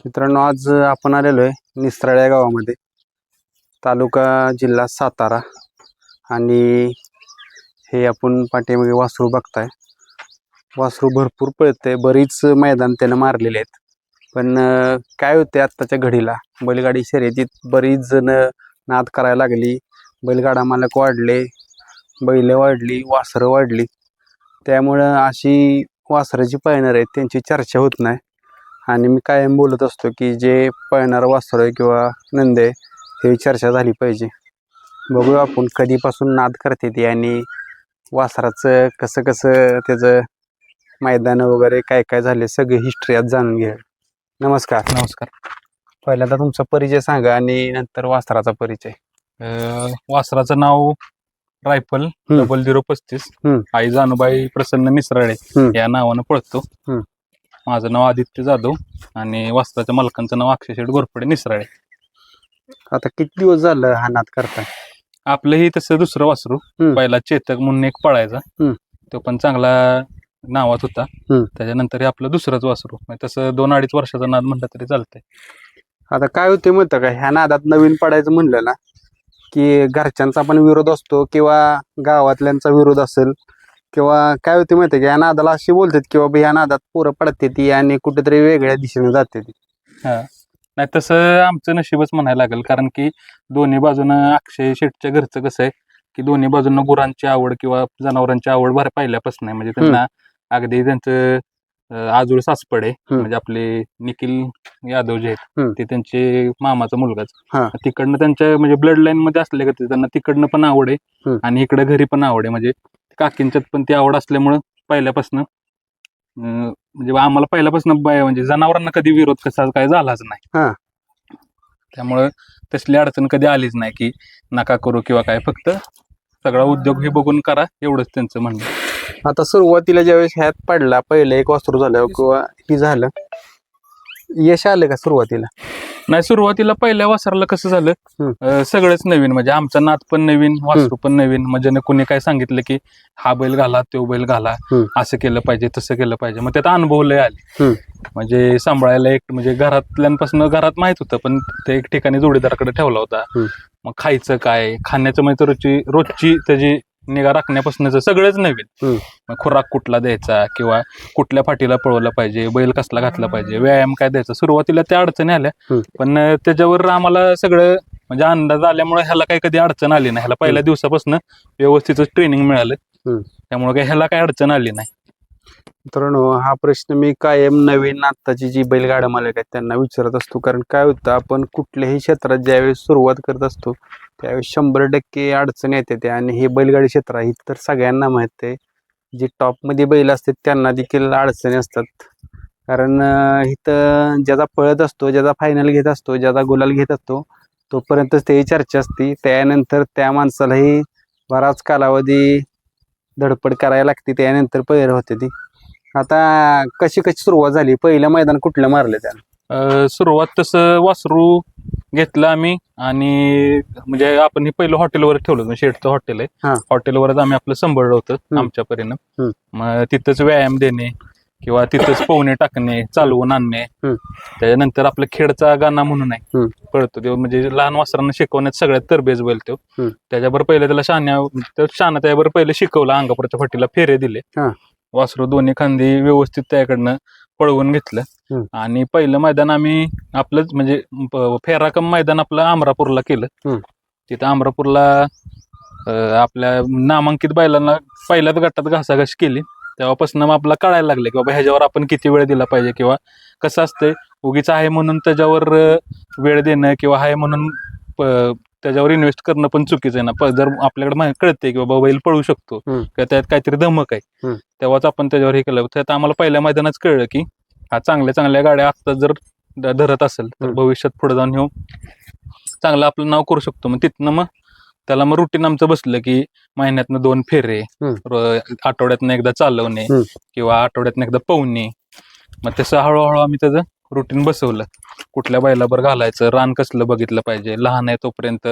मित्रांनो, आज आपण आलेलो आहे निसराळ या गावामध्ये, तालुका जिल्हा सातारा. आणि हे आपण पाठीमागे वासरू बघताय. वासरू भरपूर पळते, बरीच मैदान त्यानं मारलेले आहेत. पण काय होते आत्ताच्या घडीला बैलगाडी शर्यतीत बरीच जण नाद करायला लागली. बैलगाडा मालक वाढले, बैल वाढली, वासरं वाढली. त्यामुळं अशी वासराची पळणार आहेत त्यांची चर्चा होत नाही. आणि मी कायम बोलत असतो की जे पळणारं वासरू आहे किंवा नंदी आहे हे चर्चा झाली पाहिजे. बघूया आपण कधीपासून नाद करते ती आणि वासराचं कसं कसं त्याचं मैदान वगैरे काय काय झाले सगळी हिस्ट्री आज जाणून घ्या. नमस्कार. नमस्कार. पहिल्यांदा तुमचा परिचय सांगा आणि नंतर वासराचा परिचय. वासराचं नाव रायफल 0035. आई जानुबाई प्रसन्न निसराळे या नावानं पळतो. माझं नाव आदित्य जाधव आणि वासराच्या मालकांचं नाव अक्षय शेठ घोरपडे निसराळे. आता किती दिवस झालं हा नाद करता? आपलंही तसं दुसरं वासरू पहिला चेतक म्हणून एक पळायचा, तो पण चांगला नावात होता. त्याच्यानंतर हे आपलं दुसरंच वासरू, तसं 2-2.5 वर्षाचा नाद म्हणलं तरी चालतंय. आता काय होते म्हणतं का ह्या नादात नवीन पडायचं म्हणलं ना की घरच्यांचा पण विरोध असतो किंवा गावातल्यांचा विरोध असेल किंवा काय होते माहिती की या नादाला अशी बोलतात की बाबा ह्या नादात पोरं पडते ती आणि कुठेतरी वेगळ्या दिशेने जाते ती. नाही, तसं आमचं नशीबच म्हणायला लागेल, कारण की दोन्ही बाजूनं अक्षय शेठच्या घरचं कसं आहे की दोन्ही बाजूनं गुरांची आवड किंवा जनावरांची आवड बरं पहिल्यापासून आहे. म्हणजे त्यांना अगदी त्यांचं आजूळ सासपडे म्हणजे आपले निखिल यादव जे आहेत ते त्यांचे मामाचा मुलगाच. तिकडनं त्यांच्या म्हणजे ब्लड लाईन मध्ये असले का त्यांना तिकडनं पण आवड आहे आणि इकडं घरी पण आवड आहे. म्हणजे काकींच्यात पण ती आवड असल्यामुळं पहिल्यापासून म्हणजे आम्हाला पहिल्यापासून म्हणजे जनावरांना कधी विरोध कसा काय झालाच नाही. त्यामुळं तसली अडचण कधी आलीच नाही की नका करू किंवा काय, फक्त सगळा उद्योग हे बघून करा एवढंच त्यांचं म्हणणं. आता सुरुवातीला ज्यावेळेस ह्यात पडला पहिलं एक वासरू झालं किंवा ही झालं, यश आलं का सुरुवातीला? नाही, सुरुवातीला पहिल्या वासराला कसं झालं, सगळंच नवीन, म्हणजे आमचा नाद पण नवीन, वासरू पण नवीन. म्हणजे कोणी काय सांगितलं की हा बैल घाला, तो बैल घाला, असं केलं पाहिजे, तसं केलं पाहिजे, मग त्यात अनुभव लय आले. म्हणजे सांभाळायला एक म्हणजे घरातल्यांपासून घरात माहित होतं, पण ते एक ठिकाणी जोडीदाराकडे ठेवला होता. मग खायचं काय, खाण्याचं म्हणजे रोजची त्याची निगा राखण्यापासून सगळंच नवीन. मग खुराक कुठला द्यायचा किंवा कुठल्या फाटीला पळवलं पाहिजे, बैल कसला घातला पाहिजे, व्यायाम काय द्यायचा, सुरुवातीला त्या अडचणी आल्या. पण त्याच्यावर आम्हाला सगळं म्हणजे अंदाज आल्यामुळे ह्याला काही कधी अडचण आली नाही. ह्याला पहिल्या दिवसापासून व्यवस्थित ट्रेनिंग मिळालं, त्यामुळे काही ह्याला काही अडचण आली नाही. मित्रांनो, हा प्रश्न मी कायम नवीन आत्ताची जी बैलगाडा मालक आहेत त्यांना विचारत असतो. कारण काय होतं, आपण कुठल्याही क्षेत्रात ज्यावेळेस सुरुवात करत असतो त्यावेळेस 100% अडचण येते ते. आणि हे बैलगाडी क्षेत्र आहे तर सगळ्यांना माहित आहे, जे टॉपमध्ये बैल असतात त्यांना देखील अडचणी असतात. कारण इथं ज्याचा पळत असतो, ज्याचा फायनल घेत असतो, ज्याचा गुलाल घेत असतो तोपर्यंतच त्याची चर्चा असते. त्यानंतर त्या माणसालाही बराच कालावधी धडपड करायला लागते, त्यानंतर पैर होते ती. आता कशी सुरुवात झाली, पहिलं मैदान कुठलं मारलं त्यानं? सुरुवात तसं वासरू घेतलं आम्ही आणि म्हणजे आपण हे पहिलं हॉटेलवर ठेवलं, शेठचं हॉटेल आहे, हॉटेलवरच आम्ही आपलं सांभाळलं होतं आमच्या परीनं. मग तिथंच व्यायाम देणे किंवा तिथंच पोहणे टाकणे, चालवून आणणे. त्याच्यानंतर आपलं खेडचा गाणा म्हणून आहे पळतो तो, म्हणजे लहान वासरांना शिकवण्यात सगळ्यात तरबेज बैल तो. त्याच्याबरोबर पहिले त्याला शाना त्याबरोबर पहिले शिकवलं, अंगापूरच्या फाटीला फेरे दिले, वासरू दोन्ही खांदी व्यवस्थित त्याकडनं पळवून घेतलं. आणि पहिलं मैदान आम्ही आपलंच म्हणजे फेराकम मैदान आपलं अमरापूरला केलं. तिथं अमरापूरला आपल्या नामांकित बैलांना पहिल्याच गटात घासाघास केली. तेव्हापासून मग आपला कळायला लागले की बाबा ह्याच्यावर आपण किती वेळ दिला पाहिजे, किंवा कसं असतंय उगीच आहे म्हणून त्याच्यावर वेळ देणं किंवा आहे म्हणून त्याच्यावर इन्व्हेस्ट करणं पण चुकीचं आहे ना. जर आपल्याकडे कळते की बाबा बैल पळू शकतो किंवा त्यात काहीतरी धमक आहे, तेव्हाच आपण त्याच्यावर हे केलं. त्यात आम्हाला पहिल्या मैदानात कळलं की हा चांगल्या गाड्या आता जर धरत असेल तर भविष्यात पुढे जाऊन हे चांगलं आपलं नाव करू शकतो. मग तिथनं मग त्याला मग रुटीन आमचं बसलं की महिन्यातनं 2 फेरे, आठवड्यातनं एकदा चालवणे किंवा आठवड्यातनं एकदा पोहणे. मग तसं हळूहळू आम्ही त्याचं रुटीन बसवलं. कुठल्या बैलावर घालायचं, रान कसलं बघितलं पाहिजे, लहान आहे तोपर्यंत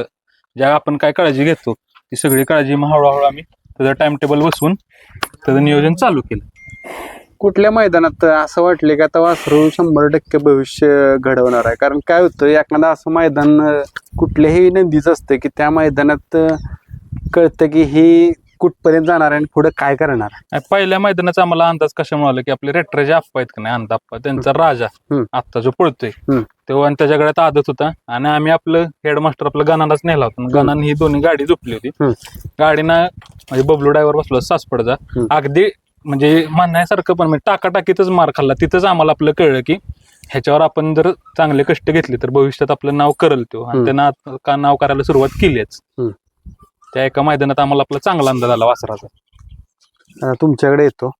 ज्या आपण काय काळजी घेतो ती सगळी काळजी मग हळूहळू आम्ही त्याचं टाइम टेबल बसवून त्याचं नियोजन चालू केलं. कुठल्या मैदानात असं वाटले की आता वासरू 100% भविष्य घडवणार आहे? कारण काय होतं, एखादा असं मैदान कुठल्याही नंदीच असतं की त्या मैदानात कळतं की ही कुठपर्यंत जाणार आहे आणि पुढे काय करणार. पहिल्या मैदानाचा आम्हाला अंदाज कशा मिळाला की आपले रेट्रेचे आप्पा आहेत का नाही, अंधाप्पा त्यांचा राजा आत्ता जो पळतोय तेव्हा आणि त्याच्या गळ्यात आदत होता आणि आम्ही आपलं हेडमास्टर आपलं गणालाच नेला होता. गणाने ही दोन्ही गाडी झोपली होती. गाडीनं म्हणजे बबलू ड्रायव्हर बसलो सासपडचा, अगदी म्हणजे म्हणण्यासारखं पण म्हणजे टाकाटाकीतच मार खाल्ला. तिथंच आम्हाला आपलं कळलं की ह्याच्यावर आपण जर चांगले कष्ट घेतले तर भविष्यात आपलं नाव करल तो, आणि त्यांना का नाव करायला सुरुवात केलीच. त्या एका मैदानात आम्हाला आपला चांगला अंदाज आला वासराचा. तुमच्याकडे येतो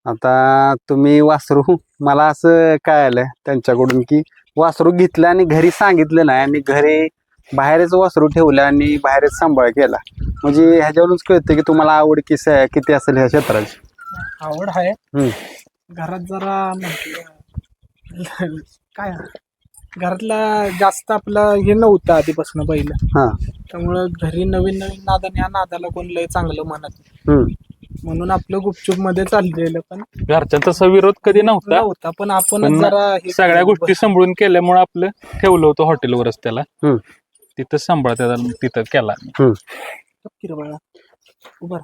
आता, तुम्ही वासरू, मला असं काय आलं त्यांच्याकडून की वासरू घेतलं आणि घरी सांगितलं नाही आणि घरी बाहेरच वासरू ठेवलं आणि बाहेरच सांभाळ केला, म्हणजे ह्याच्यावरूनच कळतं की तुम्हाला आवड किती असेल ह्या क्षेत्राची. आवड आहे. घरात जरा म्हटलं काय घरातला जास्त आपलं हे नव्हतं आधीपासून पहिलं, त्यामुळं घरी नवीन नादाने ह्या नादाला कोण लय चांगलं म्हणत म्हणून आपलं गुपचूप मध्ये चाललेलं. पण घरच्यांचा तसा विरोध कधी नव्हता, पण आपण जरा सगळ्या गोष्टी सांभाळून केल्यामुळे आपलं ठेवलं होतं हॉटेलवरच त्याला, तिथं सांभाळता तिथं केला.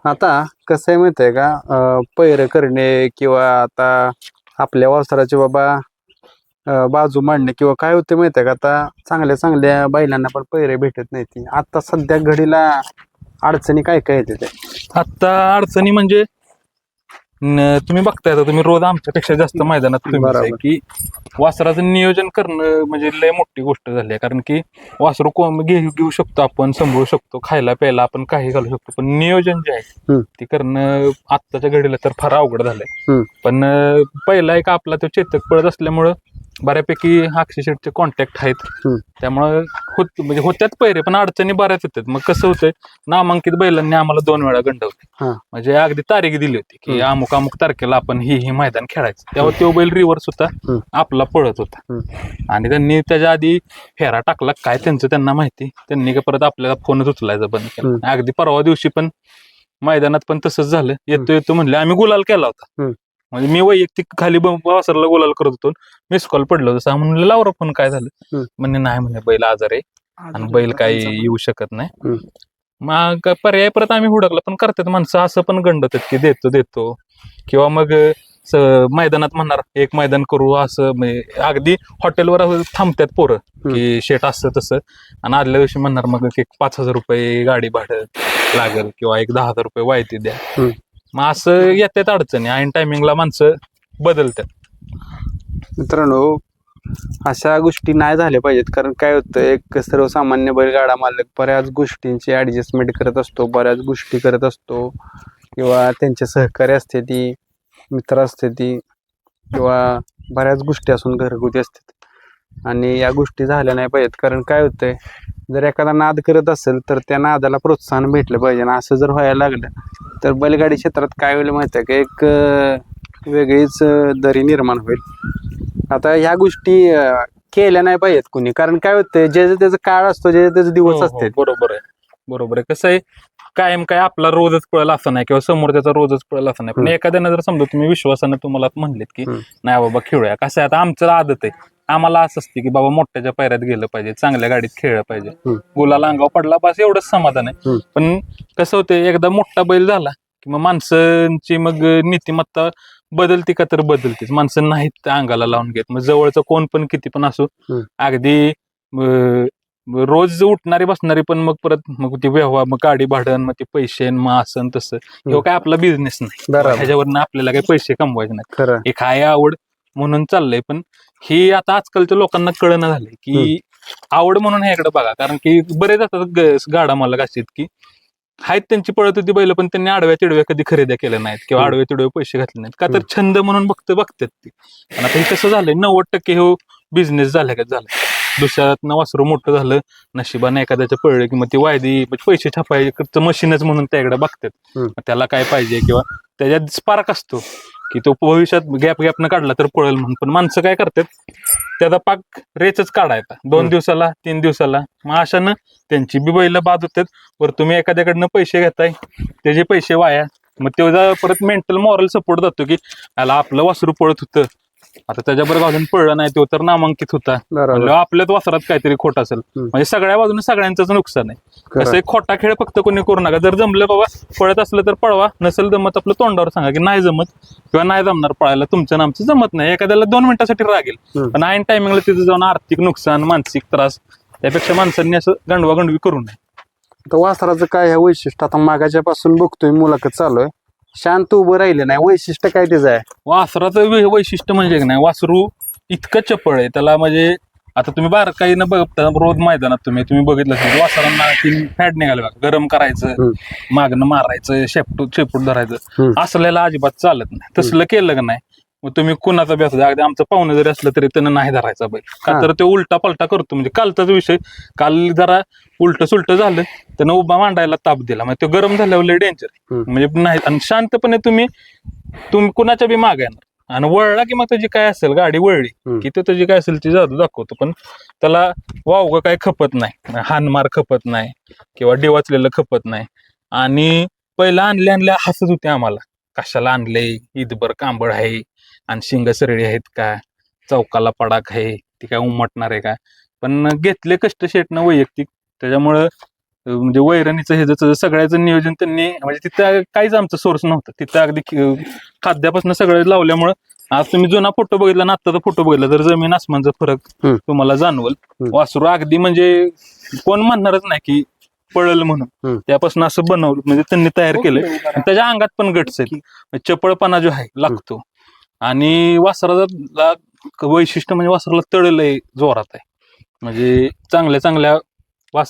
आता कसं आहे माहिती आहे का, पैर करणे किंवा आता आपल्या वासराचे बाबा बाजू मांडणे किंवा काय होते माहिती आहे का, आता चांगल्या बैलांना पण पैरे भेटत नाही. ती आता सध्या घडीला अडचणी काय काय येते ते आता अडचणी म्हणजे तुम्ही बघताय आता, तुम्ही रोज आमच्यापेक्षा जास्त मैदानात तुम्ही आहे की वासराचं नियोजन करणं म्हणजे लय मोठी गोष्ट झाली आहे. कारण की वासरू घेऊ शकतो आपण, सांभाळू शकतो, खायला प्यायला आपण काही घालू शकतो, पण नियोजन जे आहे ते करणं आत्ताच्या घडीला तर फार अवघड झालंय. पण पहिला एक आपला तो चेतक पळत असल्यामुळं बऱ्यापैकी अक्षय शेटचे कॉन्टॅक्ट आहेत, त्यामुळं म्हणजे होत्यात पैरे, पण अडचणी बऱ्याच येतात. मग कसं होतंय, नामांकित बैलांनी आम्हाला 2 वेळा गंडवले, म्हणजे अगदी तारीख दिली होती की अमुक तारखेला आपण ही मैदान खेळायचं. तेव्हा तो बैल रिव्हर्स होता, आपला पळत होता, आणि त्यांनी त्याच्या आधी फेरा टाकला काय त्यांना माहिती, त्यांनी का परत आपल्याला फोनच उचलायचा बंद केला. अगदी परवा दिवशी पण मैदानात पण तसंच झालं, येतो म्हणले, आम्ही गुलाल केला होता, म्हणजे मी वैयक्तिक खाली वासरला गुलाल करत होतो, मिस कॉल पडलं होतं, म्हणलं लावरा फोन काय झालं, म्हणजे नाही म्हणजे बैल आजार आहे आणि बैल काही येऊ शकत नाही. मग पर्याय परत आम्ही हुडकला, पण करतात माणसं असं पण गंडतात की देतो किंवा मग मैदानात म्हणणार एक मैदान करू असं, म्हणजे अगदी हॉटेलवर थांबतात पोरं की शेट असं तसं, आणि आदल्या दिवशी म्हणणार मग एक 5,000 रुपये गाडी भाडं लागेल किंवा एक 10,000 रुपये वायती द्या. मग असं येतात अडचणी, ऐन टायमिंगला माणसं बदलतात. मित्रांनो, अशा गोष्टी नाही झाल्या पाहिजेत. कारण काय होतं, एक सर्वसामान्य बैलगाडा मालक बऱ्याच गोष्टींची ऍडजस्टमेंट करत असतो, बऱ्याच गोष्टी करत असतो, किंवा त्यांचे सहकारी असते ती, मित्र असते ती, किंवा बऱ्याच गोष्टी असून घरगुती असतात, आणि या गोष्टी झाल्या नाही पाहिजेत. कारण काय होतंय, जर एखादा नाद करत असेल तर त्या नादाला प्रोत्साहन भेटलं पाहिजे, आणि असं जर व्हायला लागलं तर बैलगाडी क्षेत्रात काय होईल माहिती आहे का, एक वेगळीच दरी निर्माण होईल. आता ह्या गोष्टी केल्या नाही पाहिजेत कुणी, कारण काय होतंय, जे त्याचा काळ असतो, जे त्याचे दिवस असते. बरोबर आहे. कसं आहे, कायम काय आपला रोजच पळला असं नाही किंवा समोरच्याचा रोजच पळला असं नाही, पण एखाद्यानं जर समजा तुम्ही विश्वासानं तुम्हाला म्हणलेत की नाही बाबा खेळूया, कसं आहे आता आमचं आदत आहे, आम्हाला असं असते की बाबा मोठ्याच्या पायऱ्यात गेलं पाहिजे, चांगल्या गाडीत खेळलं पाहिजे, गुलाला अंगावर पडला बस एवढंच समाधान आहे. पण कसं होतंय, एकदा मोठा बैल झाला की मग माणसांची मग नीतिमत्ता बदलती का, तर बदलतीच. माणसं नाहीत अंगाला लावून घेत, मग जवळचं कोण पण किती पण असो, अगदी रोज उठणारी बसणारी पण मग परत मग ती व्यवहार, मग गाडी भाडण, मग ते पैसे, मग असं तसं, किंवा काय आपला बिझनेस नाही, ह्याच्यावरनं आपल्याला काही पैसे कमवायचे नाही, एक आहे आवड म्हणून चाललंय. पण ही आता आजकालच्या लोकांना कळणं झालंय की आवड म्हणून ह्याकडे बघा, कारण की बरेच आता गाडा मालक असतात की आहेत त्यांची पळत होती बैल, पण त्यांनी आडव्या तिडव्या कधी खरेद्या केल्या नाहीत किंवा आडव्या तिडव्या पैसे घातले नाहीत, का तर छंद म्हणून बघतात ते. पण आता हे कसं झालंय, 90% हे बिझनेस झाल्या का झालं, दुसऱ्यातनं वासरू मोठं झालं, नशिबाने एखाद्याच्या पळलं की मग ती वायदी पैसे छापायचं मशीनच म्हणून त्याकडे बघतात. त्याला काय पाहिजे किंवा त्याच्यात स्पार्क असतो की तो भविष्यात गॅपनं काढला तर पळेल म्हणून. पण माणसं काय करतात, त्याचा पाक रेचच काढायचा 2 दिवसाला 3 दिवसाला, मग अशानं त्यांची बी बैल बाद होतात. वर तुम्ही एखाद्याकडनं पैसे घेताय, त्याचे पैसे वाया, मग तेव्हा परत मेंटल मॉरल सपोर्ट जातो की याला आपलं वासरू पळत होतं, आता त्याच्याबरोबर घालून पळलं नाही तो तर नामांकित होता, बरोबर. म्हणलं आपल्याच वासरात काहीतरी खोट असेल. म्हणजे सगळ्या बाजूने सगळ्यांचंच नुकसान आहे. खरं. असं एक खोटा खेळ फक्त कोणी करू नका. जर जमलं बाबा पळत असलं तर पळवा, नसेल जमत आपलं तोंडावर सांगा की नाही जमत किंवा नाही जमणार पळायला, तुमचं आणि आमचं जमत नाही. एखाद्याला 2 मिनिटासाठी रागेल, पण ऐन टायमिंगला तिथं जाऊन आर्थिक नुकसान, मानसिक त्रास, त्यापेक्षा माणसांनी असं गंडवागंडवी करू नये. तर वासराचं काय आहे वैशिष्ट्य? आता मागाच्या पासून बघतोय मुलाखत चालू आहे, शांत उभं राहिलं नाही, वैशिष्ट्य काय त्याचं आहे? वासराचं वैशिष्ट्य म्हणजे नाही, वासरू इतकं चपळ आहे त्याला. म्हणजे आता तुम्ही बारकाईनं बघता रोज मैदानात तुम्ही बघितलं असेल वासरांना 3 फॅड निघाले बघा, गरम करायचं, मागणं मारायचं, शेपूट धरायचं, असलेला अजिबात चालत नाही. तसलं केलं का नाही मग तुम्ही कुणाचा बी असू द्या, अगदी आमचं पाहुणं जरी असलं तरी त्यानं नाही धरायचा बैल, का तर तो उलटा पलटा करतो. म्हणजे कालचाच विषय, काल जरा उलट सुलट झालं, त्यानं उभा मांडायला ताप दिला, म्हणजे तो गरम झाल्यावर लय डेंजर. म्हणजे नाही, आणि शांतपणे तुम्ही कुणाच्या बी मागे येणार, आणि वळला की मग त्याची काय असेल, गाडी वळली की तो त्याची काय असेल ती जादू दाखवतो. पण त्याला वावगं काय खपत नाही, हानमार खपत नाही किंवा डिवाचलेलं खपत नाही. आणि पहिला आणल्या हसत होते आम्हाला, कशाला आणले, ईदभर कांबळ आहे आणि शिंग सरळी आहेत का, चौकाला पडाक आहे, ती काय उमटणार आहे का. पण घेतले कष्ट शेटनं वैयक्तिक, त्याच्यामुळं म्हणजे वैरणीचं हे सगळ्याचं नियोजन त्यांनी, म्हणजे तिथं काहीच आमचं सोर्स नव्हतं, तिथं अगदी खाद्यापासून सगळं लावल्यामुळं आज तुम्ही जुना फोटो बघितला ना आत्ताचा फोटो बघितला तर जमीन आसमानचा फरक तुम्हाला जाणवल. वासरू अगदी म्हणजे कोण म्हणणारच नाही की पळल म्हणून, त्यापासून असं बनवलं, म्हणजे त्यांनी तयार केलंय. त्याच्या अंगात पण गट्स आहेत, चपळपणा जो आहे लागतो. आणि वासराचा वैशिष्ट्य म्हणजे वासराला तळ लय जोरात आहे. म्हणजे चांगल्या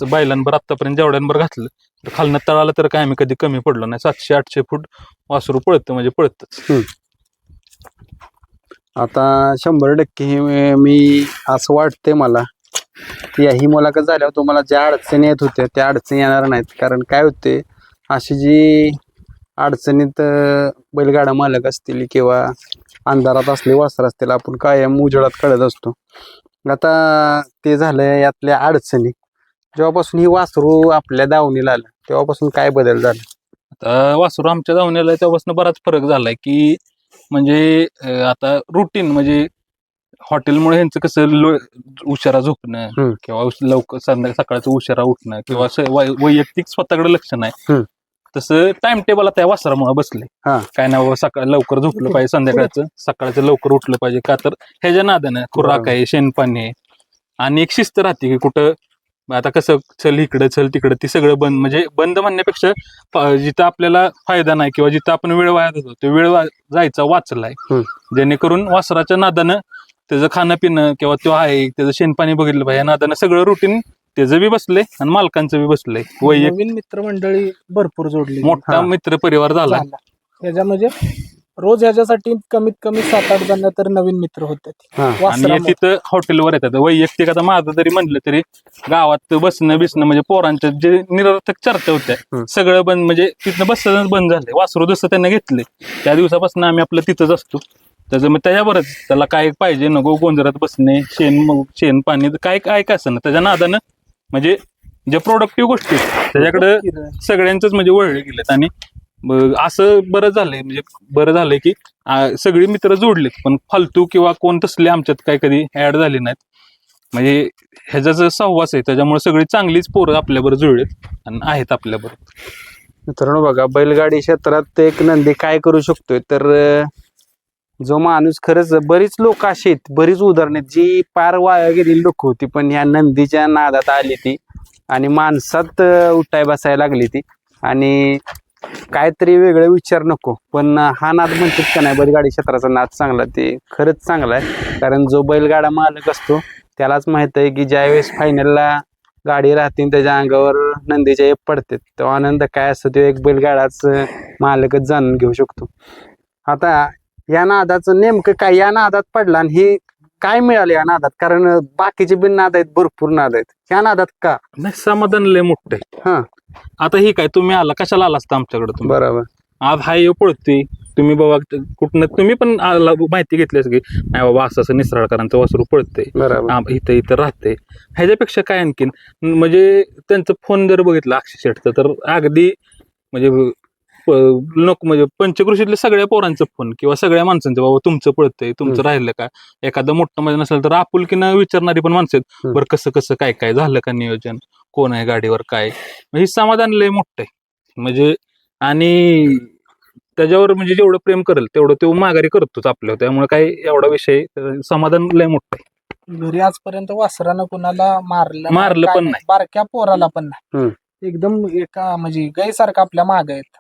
बैलांवर आतापर्यंत जेवढ्यांवर घातलं तर खालनं तळाला तर काय आम्ही कधी कमी पडलो नाही. 700-800 फूट वासरू पळतं म्हणजे पळतच. आता 100% मी असं वाटतंय मला की ही मुलाखत झाल्यावर तुम्हाला ज्या अडचणी येत होत्या त्या अडचणी येणार नाहीत. कारण काय होते, अशी जी अडचणीत बैलगाडा मालक असतील किंवा अंधारात असले वासर असतील, आपण कायम उजेडात काढत असतो. आता ते झालं यातल्या अडचणी. जेव्हापासून ही वासरू आपल्या दावणीला आलं तेव्हापासून काय बदल झाला? आता वासरू आमच्या धावण्याला तेव्हापासून बराच फरक झालाय की, म्हणजे आता रुटीन, म्हणजे हॉटेलमुळे ह्यांचं कसं उशिरा झोपणं किंवा लवकर सकाळचं उशिरा उठणं किंवा वैयक्तिक स्वतःकडे लक्ष नाही, तसं टाइम टेबल आता या वासरामुळे बसले. काय नाही बाबा, सकाळी लवकर झोपलं पाहिजे, संध्याकाळचं सकाळचं लवकर उठलं पाहिजे, का तर ह्याच्या नादानं खुराक आहे, शेणपाणी आहे, आणि एक शिस्त राहते की कुठं आता कसं चल इकडं चल तिकडं, ती सगळं बंद. म्हणजे बंद म्हणण्यापेक्षा जिथं आपल्याला फायदा नाही किंवा जिथं आपण वेळ वाया जातो तो वेळ जायचा वाचलाय, जेणेकरून वासराच्या नादानं त्याचं खाणं पिणं किंवा तो आहे त्याचं शेणपाणी बघितलं पाहिजे, नादानं सगळं रुटीन त्याचं बी बसलंय आणि मालकांचं बी बसलंय. नवीन मित्रमंडळी भरपूर जोडली, मोठा मित्र परिवार झाला. ह्याच्या म्हणजे रोज ह्याच्यासाठी कमीत कमी 7-8 जण तर नवीन मित्र होतात. आणि तिथं हॉटेलवर येतात. वैयक्तिक आता माझं जरी म्हणलं तरी गावात बसणं म्हणजे पोरांच्या जे निरर्थक चर्चा होत्या सगळं बंद, म्हणजे तिथनं बसणं बंद झालंय. वासरू जसं त्यांना घेतलंय त्या दिवसापासून आम्ही आपलं तिथंच असतो. त्याचं मग त्याच्यावरच त्याला काय पाहिजे नको गोंधळात बसणे, शेण पाणी काय काय असं ना त्याच्या नादानं, म्हणजे जे प्रोडक्टिव्ह गोष्टी त्याच्याकडे सगळ्यांचंच म्हणजे वळले गेलेत. आणि असं बरं झालंय की सगळी मित्र जोडलेत, पण फालतू किंवा कोण तसले आमच्यात काय कधी ऍड झाले नाहीत. म्हणजे ह्याचा जो सहवास आहे त्याच्यामुळे सगळी चांगलीच पोरं आपल्याबरोबर जुळलेत आणि आहेत आपल्याबरोबर. मित्रांनो बघा, बैलगाडी क्षेत्रात एक नंदी काय करू शकतोय, तर जो माणूस खरंच, बरीच लोक अशी आहेत, बरीच उदाहरणं आहेत जी पार वाया गेलेली लोक होती, पण ह्या नंदीच्या नादात आली ती आणि माणसात उठाय बसायला लागली ती, आणि काहीतरी वेगळे विचार नको. पण हा नाद म्हणतात का नाही, बैलगाडी क्षेत्राचा नाद चांगला, ते खरंच चांगला आहे. कारण जो बैलगाडा मालक असतो त्यालाच माहित आहे की ज्यावेळेस फायनलला गाडी राहते त्याच्या अंगावर नंदीच्या येप पडते, तो आनंद काय असतो तो एक बैलगाडाच मालकच जाणून घेऊ शकतो. आता या नादाचं नेमकं काय, या नादात पडला आणि हे काय मिळालं या नादात? कारण बाकीचे बिन नाद आहेत, भरपूर नाद आहेत, या नादात का नाही समाधान लय मोठं आहे. आता ही काय तुम्ही आला कशाला आला असता आमच्याकडे? तुम्ही बरोबर, आज हा येऊ पडतोय, तुम्ही बाबा कुठनं तुम्ही पण माहिती घेतली असं की नाही बाबा असं निसराळकरांचं वासरू पळतंय, इथं राहतंय. ह्याच्यापेक्षा काय आणखीन, म्हणजे त्यांचं फोन जर बघितला अक्षय शेटचा तर अगदी म्हणजे नको म्हणजे पंचकृषीतल्या सगळ्या पोरांचं फोन किंवा सगळ्या माणसांचं बाबा तुमचं पळतंय तुमचं राहिलं का, एखादं मोठं मैदान असेल तर आपुलकीनं विचारणारी पण माणसं आहेत. बरं कसं कसं काय काय झालं का नियोजन, कोण आहे गाडीवर काय, हे समाधान लय मोठं आहे म्हणजे. आणि त्याच्यावर म्हणजे जेवढं प्रेम करेल तेवढं तो माघारी करतोच आपल्यावर, त्यामुळे काय एवढा विषय समाधान लय मोठं आहे. घरी आजपर्यंत वासरानं कुणाला मारलं पण काय नाही. बारक्या पोराला पण नाही. एकदम एका म्हणजे गायसारखं आपल्या माग आहेत.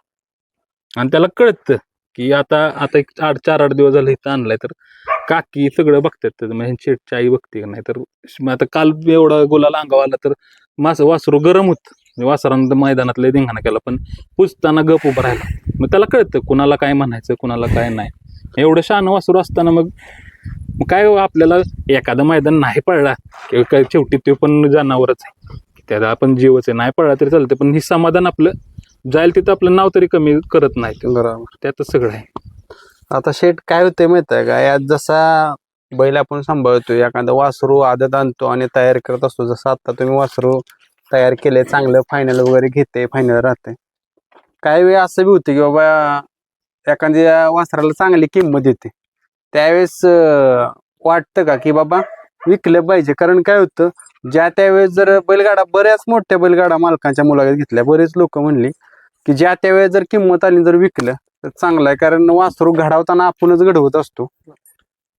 आणि त्याला कळतं की आता आता एक 4-8 दिवस झाले इथं आणलाय तर काकी सगळं बघतात, म्हणजे शेटची आई बघते का नाही. तर आता काल एवढा गुलाल अंगावर आला तर माझं वासरू गरम होत, वासरानं मैदानातलं धिंगाणा केला पण पुजताना गप उभा राहिला. मग त्याला कळतं कुणाला काय म्हणायचं कुणाला काय नाही. एवढं शहाणं वासरू असताना मग काय आपल्याला एखादं मैदान नाही पडला किंवा काय शेवटी ते पण जनावरच आहे, त्याला आपण जीवच आहे, नाही पडला तरी चालतं पण ही समाधान आपलं जाईल तिथं आपलं नाव तरी कमी करत नाही. बरोबर. त्यातच सगळं आहे. आता शेठ काय होतंय माहित आहे का, यात जसा बैल आपण सांभाळतो, एखादा वासरू आदत आणतो आणि तयार करत असतो, जसं आता तुम्ही वासरू तयार केले चांगलं फायनल वगैरे घेते फायनल राहते, काही वेळ असं बी होते की बाबा एखाद्या वासराला चांगली किंमत येते, त्यावेळेस वाटतं का की बाबा विकलं पाहिजे. कारण काय होतं, ज्या त्यावेळेस जर बैलगाडा, बऱ्याच मोठ्या बैलगाडा मालकांच्या मुलाखत घेतल्या, बरेच लोक म्हणली की ज्या त्यावेळेस जर किंमत आली जर विकलं तर चांगलं आहे. कारण वासरू घडवताना आपणच घडवत असतो,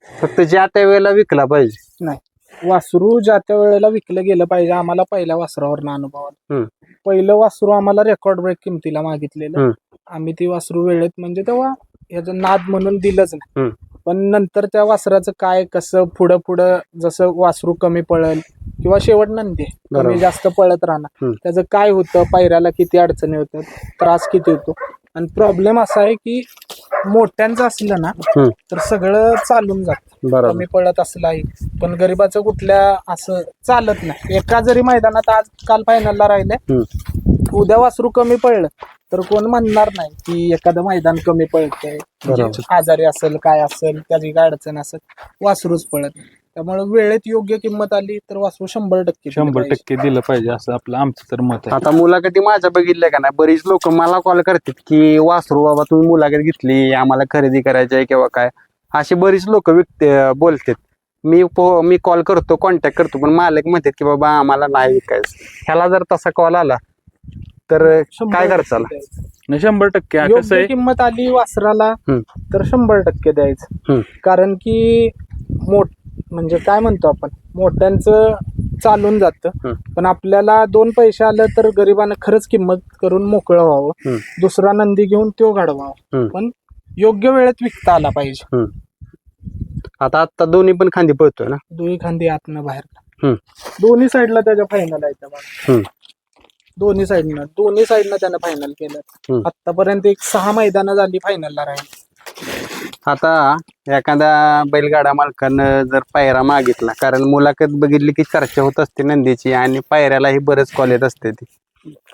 फक्त ज्या त्या वेळेला विकला पाहिजे. नाही, वासरू ज्या त्या वेळेला विकलं गेलं पाहिजे. आम्हाला पहिल्या वासरावर अनुभव आला. पहिलं वासरू आम्हाला रेकॉर्ड ब्रेक किमतीला मागितलेलं, आम्ही ती वासरू वेळेत म्हणजे तेव्हा याचा नाद म्हणून दिलंच नाही. पण नंतर त्या वासराचं काय कसं पुढं जसं वासरू कमी पळेल किंवा शेवट नंदी कमी जास्त पळत राहणार, त्याचं काय होतं, पायऱ्याला किती अडचणी होतात, त्रास किती होतो. आणि प्रॉब्लेम असा आहे की मोठ्यांचं असलं ना तर सगळं चालून जात, कमी पळत असलं आहे. पण गरीबाचं कुठल्या असं चालत नाही. एका जरी मैदानात आज काल फायनलला राहिले, उद्या वासरू कमी पळलं तर कोण म्हणणार नाही की एखादं मैदान कमी पळतंय, आजारी असेल काय असेल त्याची काय अडचण असेल, वासरूच पळत. त्यामुळे वेळेत योग्य किंमत आली तर वासरू 100% दिलं पाहिजे असं आपलं आमचं तर मत आहे. आता मुलाखती माझ्या बघितल्या का नाही, बरीच लोक मला कॉल करतात की वासरू बाबा तुम्ही मुलाखत घेतली, आम्हाला खरेदी करायची आहे किंवा काय, अशी बरीच लोक बोलतात. मी कॉल करतो, कॉन्टॅक्ट करतो, पण मालक म्हणतात की बाबा आम्हाला नाही विकायचं. ह्याला जर तसा कॉल आला तर काय करायचं? 100% योग्य किंमत आली वासराला तर 100% द्यायचं. कारण की म्हणजे काय म्हणतो आपण, मोठ्यांचं चालून जातं, पण आपल्याला 2 पैसे आलं तर गरिबानं खरंच किंमत करून मोकळं व्हावं, दुसरा नंदी घेऊन तो घडवावा, पण योग्य वेळेत विकता आला पाहिजे. आता दोन्ही पण खांदी पळतोय ना, दोन्ही खांदी आतनं बाहेर, दोन्ही साईडला त्याच्या फायनल आहे. दोन्ही साईडनं त्यानं फायनल केलं. आतापर्यंत 6 मैदानं झाली फायनलला राहिली. आता एखाद्या बैलगाडा मालकानं जर पायरा मागितला, कारण मुलाखत बघितली की चर्चा होत असते नंदीची आणि पायऱ्यालाही बरेच कॉल येत असते, ती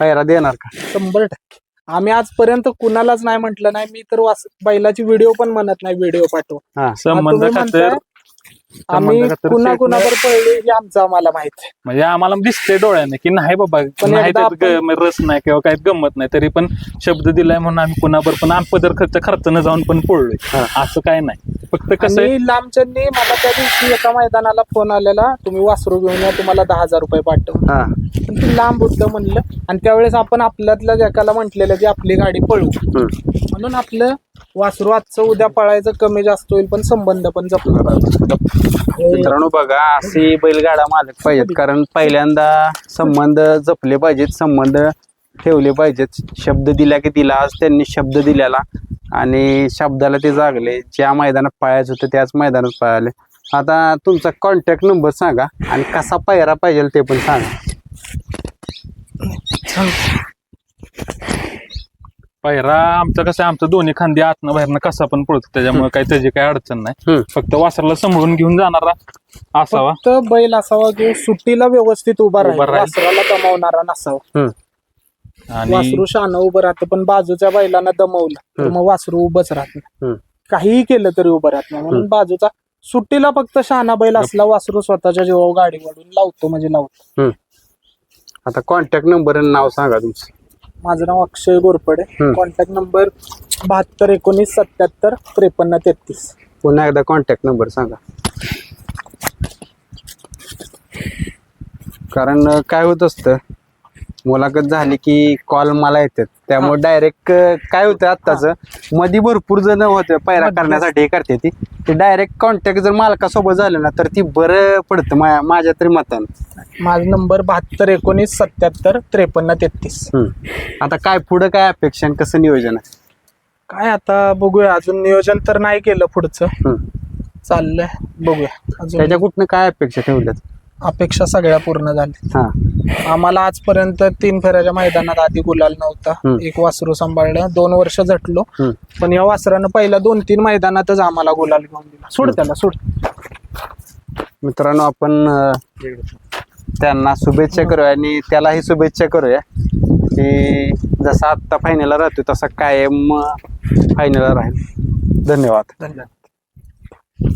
पायरा देणार का? 100%. आम्ही आजपर्यंत कुणालाच नाही म्हटलं नाही. मी तर बैलाची व्हिडिओ पण म्हणत नाही, व्हिडिओ पाठव. आम्ही कुणाकुणावर पळले हे आमचं आम्हाला माहित आहे, म्हणजे आम्हाला दिसतंय डोळ्याने की नाही बाबा रस नाही किंवा काही गमत नाही, तरी पण शब्द दिलाय म्हणून आम्ही कुणावर पण पदर खर्चानं जाऊन पण पळलोय, असं काय नाही. फक्त कसं लांबच्यांनी मला त्या दिवशी एका मैदानाला फोन आलेला, तुम्ही वासरू घेऊन या, तुम्हाला 10,000 रुपये पाठव. पण ती लांब होतं म्हणलं, आणि त्यावेळेस आपण आपल्यातल्या जगाला म्हटलेलं की आपली गाडी पळू, म्हणून आपलं वासरू आजचं उद्या पळायचं कमी जास्त होईल पण संबंध पण जपला पाहिजे. मित्रांनो बघा, असे बैलगाडा मालक पाहिजेत, कारण पहिल्यांदा संबंध जपले पाहिजेत, संबंध ठेवले पाहिजेत. शब्द दिला की दिला, आज त्यांनी शब्द दिल्याला आणि शब्दाला ते जागले. ज्या मैदानात पळायचं होतं त्याच मैदानात पळाले. आता तुमचा कॉन्टॅक्ट नंबर सांगा आणि कसा पायरा पाहिजे ते पण सांगा. पायरा आमचं कसं आहे, आमचं दोन्ही खांदी आतनं बाहेरनं कसा पण पळतो, त्याच्यामुळे काही त्याची काही अडचण नाही. फक्त वासराला सांभाळून घेऊन जाणारा असावा, फक्त बैल असावा जो सुट्टीला व्यवस्थित उभा राहील, वासराला दमवणारा नसावा. वासरू शहाणं उभं राहतं, पण बाजूच्या बैलांना दमवलं तर मग वासरू उभंच राहत नाही, काहीही केलं तरी उभं राहत नाही. म्हणून बाजूचा सुट्टीला फक्त शहाणा बैल असला, वासरू स्वतःच्या जीवावर गाडी वाढून लावतो म्हणजे लावतो. आता कॉन्टॅक्ट नंबर आणि नाव सांगा तुमचं. माझं नाव अक्षय गोरपडे. Contact number 7219775333. पुन्हा एकदा कॉन्टॅक्ट नंबर सांगा. कारण काय होत असतं, मुलाखत झाली की कॉल मला येतात, त्यामुळे डायरेक्ट काय होतं आत्ताच मध्ये भरपूर जण होते पैरा करण्यासाठी हे करते ती डायरेक्ट कॉन्टॅक्ट जर मालकासोबत झालं ना तर ती बरं पडतं माझ्या तरी मतानं. माझा नंबर 7219775333. आता काय पुढं काय अपेक्षा आणि कसं नियोजन आहे? काय आता बघूया, अजून नियोजन तर नाही केलं पुढचं, चाललंय बघूया. अजून त्याच्या कुठनं काय अपेक्षा ठेवल्यात? अपेक्षा सगळ्या पूर्ण झाल्या. आम्हाला आजपर्यंत 3 फेऱ्याच्या मैदानात आधी गुलाल नव्हता. एक वासरू सांभाळलं, 2 वर्ष झटलो, पण या वासरानं पहिल्या 2-3 मैदानातच आम्हाला गुलाल घेऊन दिला. सोड त्याला, सोड. मित्रांनो, आपण त्यांना शुभेच्छा करूया आणि त्यालाही शुभेच्छा करूया की जसा आत्ता फायनलला राहतो तसा कायम फायनलला राहील. धन्यवाद.